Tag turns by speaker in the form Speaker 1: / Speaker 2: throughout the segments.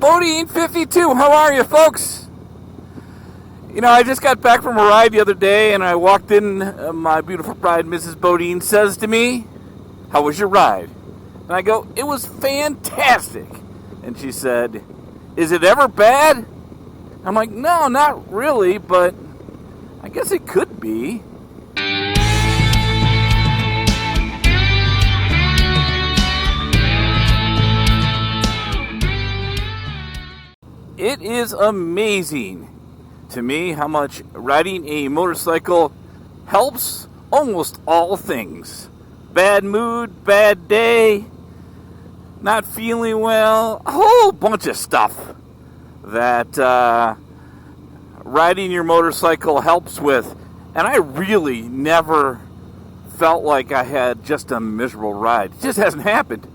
Speaker 1: BoDean 52. How are you, folks? You know, I just got back from a ride the other day, and I walked in. My beautiful bride, Mrs. BoDean, says to me, "How was your ride?" And I go, "It was fantastic." And she said, "Is it ever bad?" I'm like, "No, not really, but I guess it could be." It is amazing to me how much riding a motorcycle helps almost all things. Bad mood, bad day, not feeling well, a whole bunch of stuff that riding your motorcycle helps with. And I really never felt like I had just a miserable ride. It just hasn't happened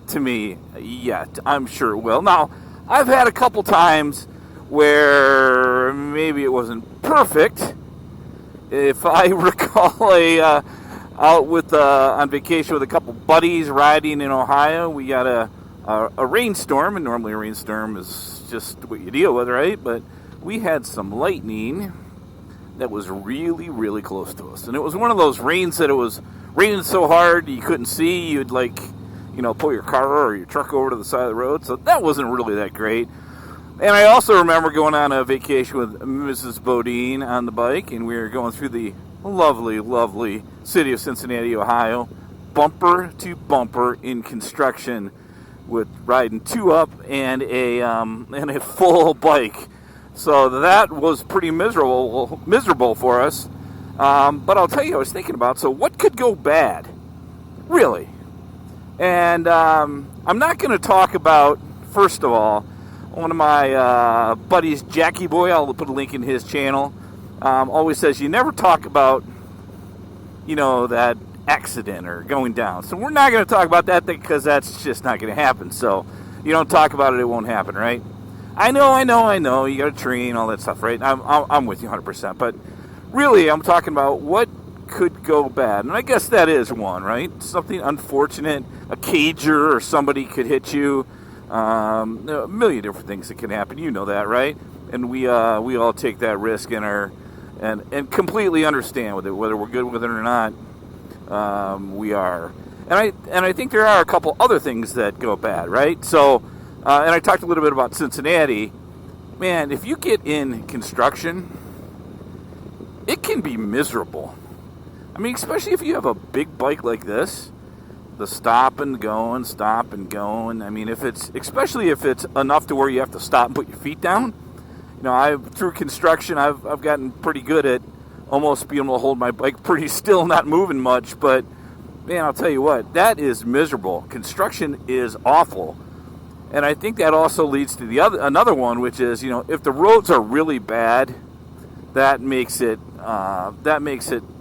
Speaker 1: to me yet. I'm sure it will. Now, I've had a couple times where maybe it wasn't perfect. If I recall, out with on vacation with a couple buddies riding in Ohio, we got a rainstorm, and normally a rainstorm is just what you deal with, right? But we had some lightning that was really, really close to us, and it was one of those rains that it was raining so hard you couldn't see. You'd pull your car or your truck over to the side of the road. So that wasn't really that great. And I also remember going on a vacation with Mrs. BoDean on the bike, and we were going through the lovely, lovely city of Cincinnati, Ohio, bumper to bumper in construction, with riding two up and a full bike. So that was pretty miserable for us. But I'll tell you, I was thinking about, so what could go bad? Really? And I'm not going to talk about, first of all, one of my buddies, Jackie Boy, I'll put a link in his channel, always says you never talk about, that accident or going down. So we're not going to talk about that because that's just not going to happen. So you don't talk about it, it won't happen, right? I know. You got a tree and all that stuff, right? I'm with you 100%. But really, I'm talking about what could go bad, and I guess that is one, right? Something unfortunate, a cager or somebody could hit you, a million different things that can happen. You know that, right? And we all take that risk and completely understand with it, whether we're good with it or not. We are, and I think there are a couple other things that go bad, right? So, and I talked a little bit about Cincinnati. Man, if you get in construction, it can be miserable. I mean, especially if you have a big bike like this, the stop and going. I mean, especially if it's enough to where you have to stop and put your feet down. Through construction, I've gotten pretty good at almost being able to hold my bike pretty still, not moving much. But man, I'll tell you what, that is miserable. Construction is awful, and I think that also leads to another one, which is if the roads are really bad, that makes it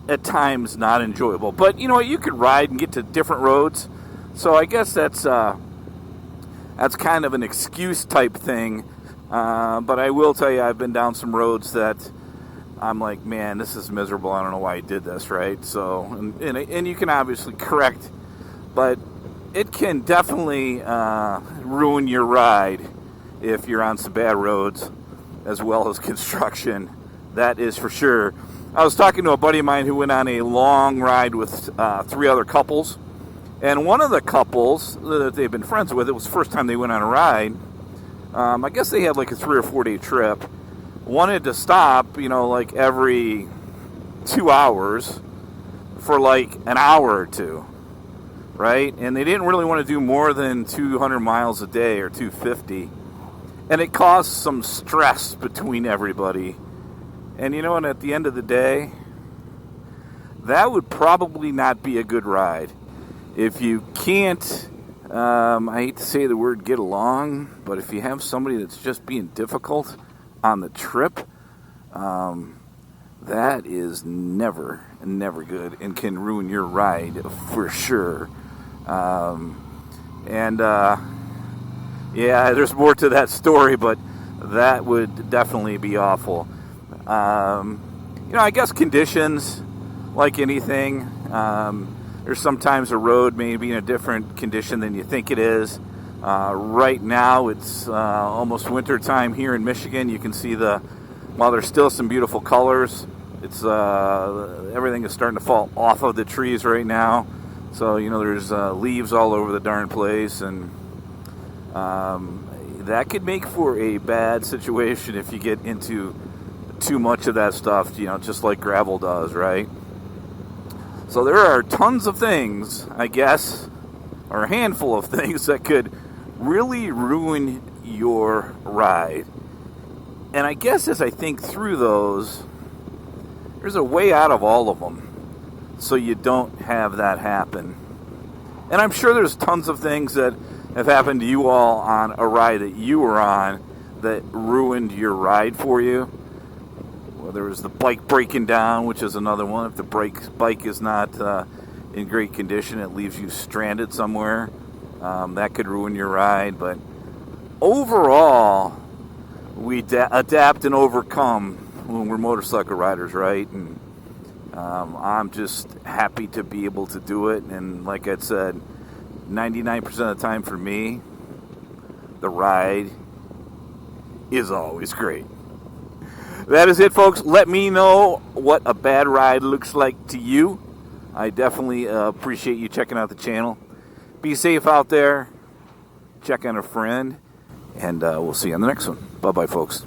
Speaker 1: at times not enjoyable. But you could ride and get to different roads, so I guess that's kind of an excuse type thing. But I will tell you, I've been down some roads that I'm like, man, this is miserable. I don't know why I did this, right? So and you can obviously correct, but it can definitely ruin your ride if you're on some bad roads as well as construction. That is for sure. I was talking to a buddy of mine who went on a long ride with three other couples. And one of the couples that they've been friends with, it was the first time they went on a ride. I guess they had like a 3 or 4 day trip. Wanted to stop, like every 2 hours for like an hour or two. Right? And they didn't really want to do more than 200 miles a day or 250. And it caused some stress between everybody. And and at the end of the day, that would probably not be a good ride. If you can't, I hate to say the word get along, but if you have somebody that's just being difficult on the trip, that is never good and can ruin your ride for sure. Yeah, there's more to that story, but that would definitely be awful. I guess conditions, like anything, there's sometimes a road may be in a different condition than you think it is. Right now, it's almost winter time here in Michigan. You can see while there's still some beautiful colors, it's everything is starting to fall off of the trees right now. So, there's leaves all over the darn place, and that could make for a bad situation if you get into too much of that stuff, just like gravel does, right? So there are tons of things, I guess, or a handful of things that could really ruin your ride. And I guess as I think through those, there's a way out of all of them so you don't have that happen. And I'm sure there's tons of things that have happened to you all on a ride that you were on that ruined your ride for you. Well, there was the bike breaking down, which is another one. If the bike is not in great condition, it leaves you stranded somewhere. That could ruin your ride. But overall, we adapt and overcome when we're motorcycle riders, right? And I'm just happy to be able to do it. And like I said, 99% of the time for me, the ride is always great. That is it, folks. Let me know what a bad ride looks like to you. I definitely appreciate you checking out the channel. Be safe out there. Check on a friend. And we'll see you on the next one. Bye-bye, folks.